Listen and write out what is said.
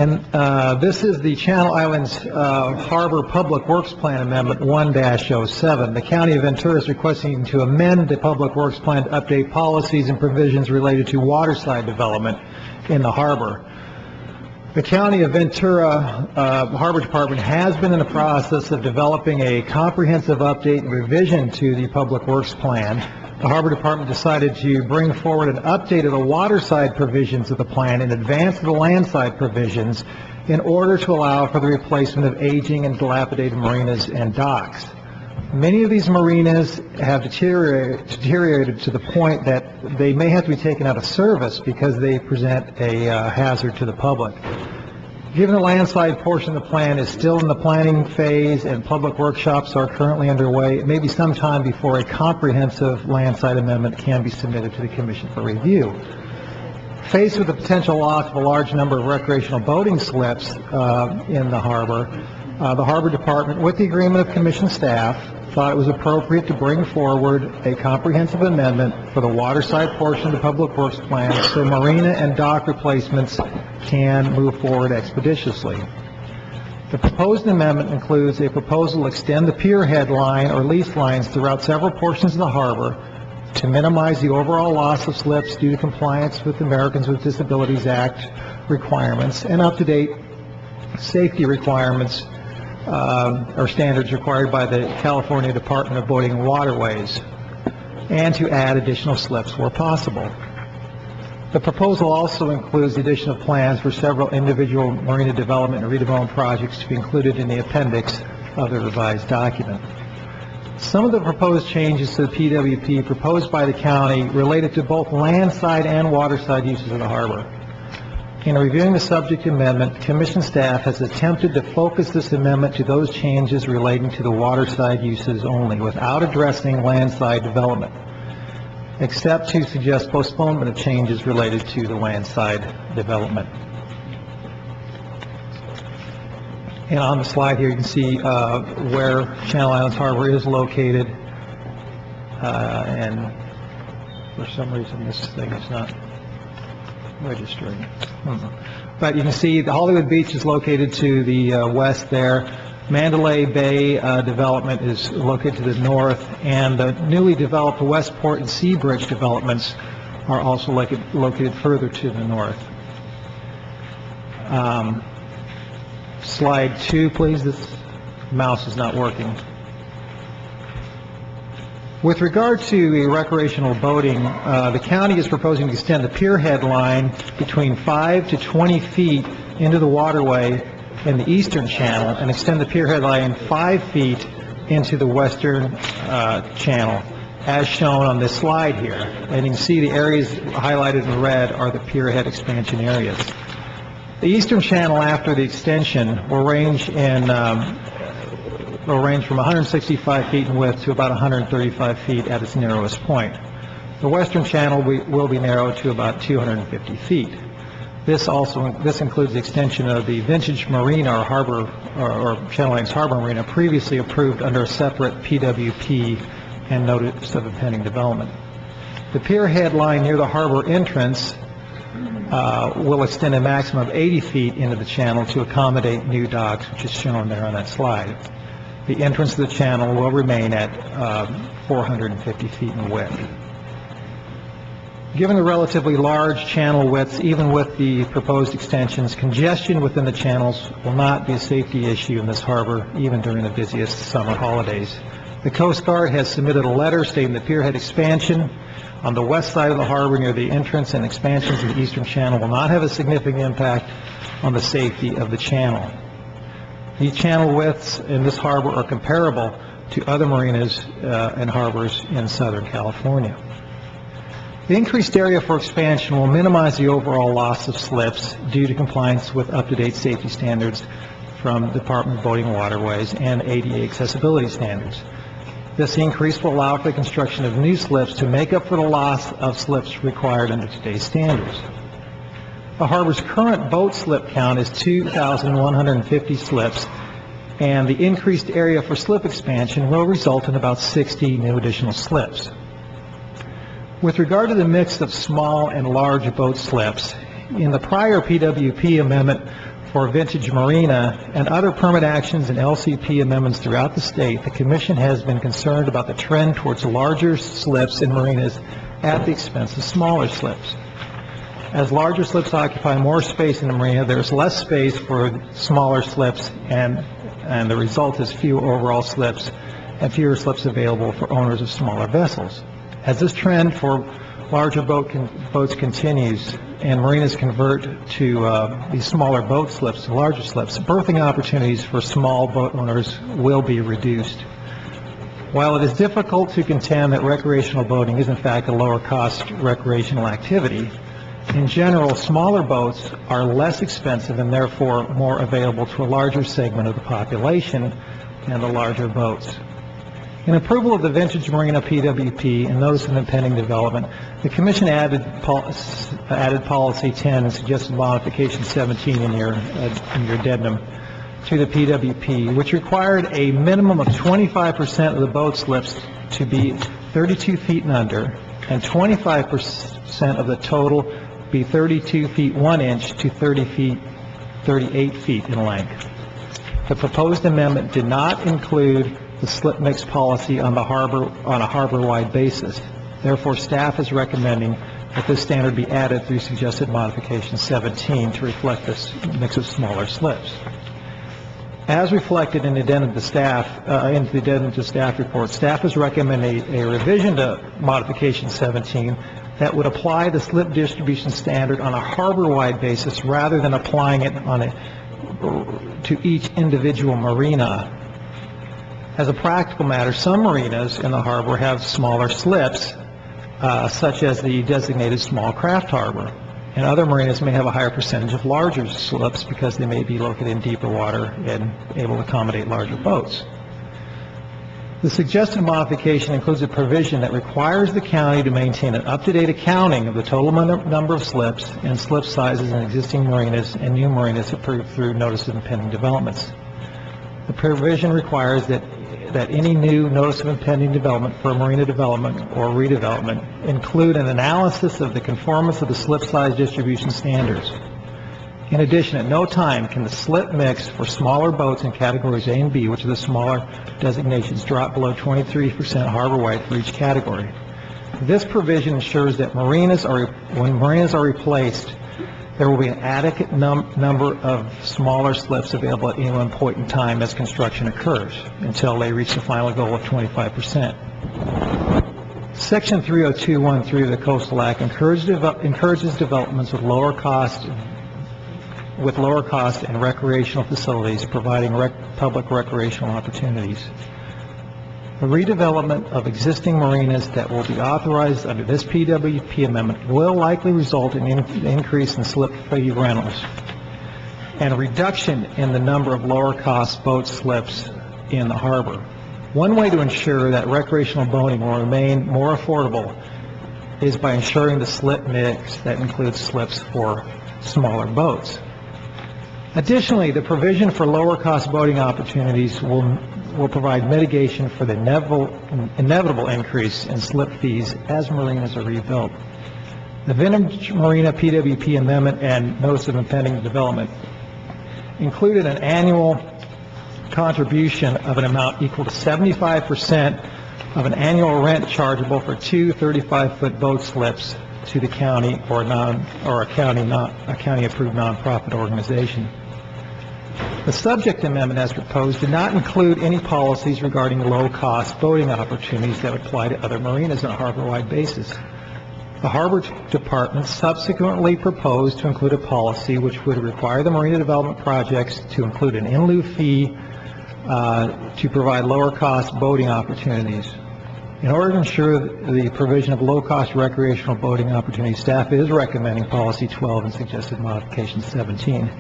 And this is the Channel Islands Harbor Public Works Plan Amendment 1-07. The County of Ventura is requesting to amend the Public Works Plan to update policies and provisions related to waterside development in the harbor. The County of Ventura Harbor Department has been in the process of developing a comprehensive update and revision to the Public Works Plan. The Harbor Department decided to bring forward an update of the waterside provisions of the plan in advance of the landside provisions in order to allow for the replacement of aging and dilapidated marinas and docks. Many of these marinas have deteriorated to the point that they may have to be taken out of service because they present a hazard to the public. Given the landside portion of the plan is still in the planning phase and public workshops are currently underway, it may be some time before a comprehensive landside amendment can be submitted to the Commission for review. Faced with the potential loss of a large number of recreational boating slips in the Harbor Department, with the agreement of Commission staff, thought it was appropriate to bring forward a comprehensive amendment for the waterside portion of the Public Works Plan so marina and dock replacements can move forward expeditiously. The proposed amendment includes a proposal to extend the pier head line or lease lines throughout several portions of the harbor to minimize the overall loss of slips due to compliance with the Americans with Disabilities Act requirements and up-to-date safety requirements or standards required by the California Department of Boating and Waterways, and to add additional slips where possible. The proposal also includes the addition of plans for several individual marina development and redevelopment projects to be included in the appendix of the revised document. Some of the proposed changes to the PWP proposed by the county related to both landside and waterside uses of the harbor. In reviewing the subject amendment, Commission staff has attempted to focus this amendment to those changes relating to the waterside uses only, without addressing landside development, except to suggest postponement of changes related to the landside development. And on the slide here, you can see where Channel Islands Harbor is located, and for some reason this thing is not registering. But you can see the Hollywood Beach is located to the west there. Mandalay Bay development is located to the north, and the newly developed Westport and Seabridge developments are also located further to the north. Slide 2, please. This mouse is not working. With regard to recreational boating, the county is proposing to extend the pier head line between 5 to 20 feet into the waterway in the eastern channel and extend the pier head line 5 feet into the western channel, as shown on this slide here. And you can see the areas highlighted in red are the pier head expansion areas. The eastern channel after the extension will range from 165 feet in width to about 135 feet at its narrowest point. The western channel will be narrowed to about 250 feet. This includes the extension of the Vintage Marina or Channel Islands Harbor Marina, previously approved under a separate PWP and notice of impending development. The pier head line near the harbor entrance will extend a maximum of 80 feet into the channel to accommodate new docks, which is shown there on that slide. The entrance to the channel will remain at 450 feet in width. Given the relatively large channel widths, even with the proposed extensions, congestion within the channels will not be a safety issue in this harbor, even during the busiest summer holidays. The Coast Guard has submitted a letter stating the pier head expansion on the west side of the harbor near the entrance and expansions of the eastern channel will not have a significant impact on the safety of the channel. These channel widths in this harbor are comparable to other marinas and harbors in Southern California. The increased area for expansion will minimize the overall loss of slips due to compliance with up-to-date safety standards from the Department of Boating and Waterways and ADA accessibility standards. This increase will allow for the construction of new slips to make up for the loss of slips required under today's standards. The harbor's current boat slip count is 2,150 slips, and the increased area for slip expansion will result in about 60 new additional slips. With regard to the mix of small and large boat slips, in the prior PWP amendment for Vintage Marina and other permit actions and LCP amendments throughout the state, the Commission has been concerned about the trend towards larger slips in marinas at the expense of smaller slips. As larger slips occupy more space in the marina, there's less space for smaller slips, and the result is fewer overall slips and fewer slips available for owners of smaller vessels. As this trend for larger boats continues and marinas convert to these smaller boat slips to larger slips, berthing opportunities for small boat owners will be reduced. While it is difficult to contend that recreational boating is in fact a lower cost recreational activity, in general, smaller boats are less expensive and therefore more available to a larger segment of the population than the larger boats. In approval of the Vintage Marina PWP and notice of impending development, the Commission added Policy 10 and suggested modification 17 in your addendum to the PWP, which required a minimum of 25% of the boat slips to be 32 feet and under, and 25% of the total be 32 feet 1 inch to 38 feet in length. The proposed amendment did not include the slip mix policy on a harbor-wide basis. Therefore, staff is recommending that this standard be added through suggested modification 17 to reflect this mix of smaller slips. As reflected in the addendum to staff report, staff is recommending a revision to modification 17 that would apply the slip distribution standard on a harbor-wide basis rather than applying it to each individual marina. As a practical matter, some marinas in the harbor have smaller slips, such as the designated small craft harbor, and other marinas may have a higher percentage of larger slips because they may be located in deeper water and able to accommodate larger boats. The suggested modification includes a provision that requires the county to maintain an up-to-date accounting of the total number of slips and slip sizes in existing marinas and new marinas approved through notice of impending developments. The provision requires that any new notice of impending development for a marina development or redevelopment include an analysis of the conformance of the slip size distribution standards. In addition, at no time can the slip mix for smaller boats in categories A and B, which are the smaller designations, drop below 23% harbor-wide for each category. This provision ensures that when marinas are replaced, there will be an adequate number of smaller slips available at any one point in time as construction occurs until they reach the final goal of 25%. Section 302.13 of the Coastal Act encourages developments with lower cost and recreational facilities, providing public recreational opportunities. The redevelopment of existing marinas that will be authorized under this PWP amendment will likely result in an increase in slip fee rentals and a reduction in the number of lower-cost boat slips in the harbor. One way to ensure that recreational boating will remain more affordable is by ensuring the slip mix that includes slips for smaller boats. Additionally, the provision for lower-cost boating opportunities will provide mitigation for the inevitable increase in slip fees as marinas are rebuilt. The Vintage Marina PWP amendment and notice of impending development included an annual contribution of an amount equal to 75% of an annual rent chargeable for two 35-foot boat slips to the county or a county-approved nonprofit organization. The subject amendment as proposed did not include any policies regarding low-cost boating opportunities that would apply to other marinas on a harbor-wide basis. The Harbor Department subsequently proposed to include a policy which would require the marina development projects to include an in lieu fee to provide lower-cost boating opportunities. In order to ensure the provision of low-cost recreational boating opportunities, staff is recommending Policy 12 and suggested modification 17.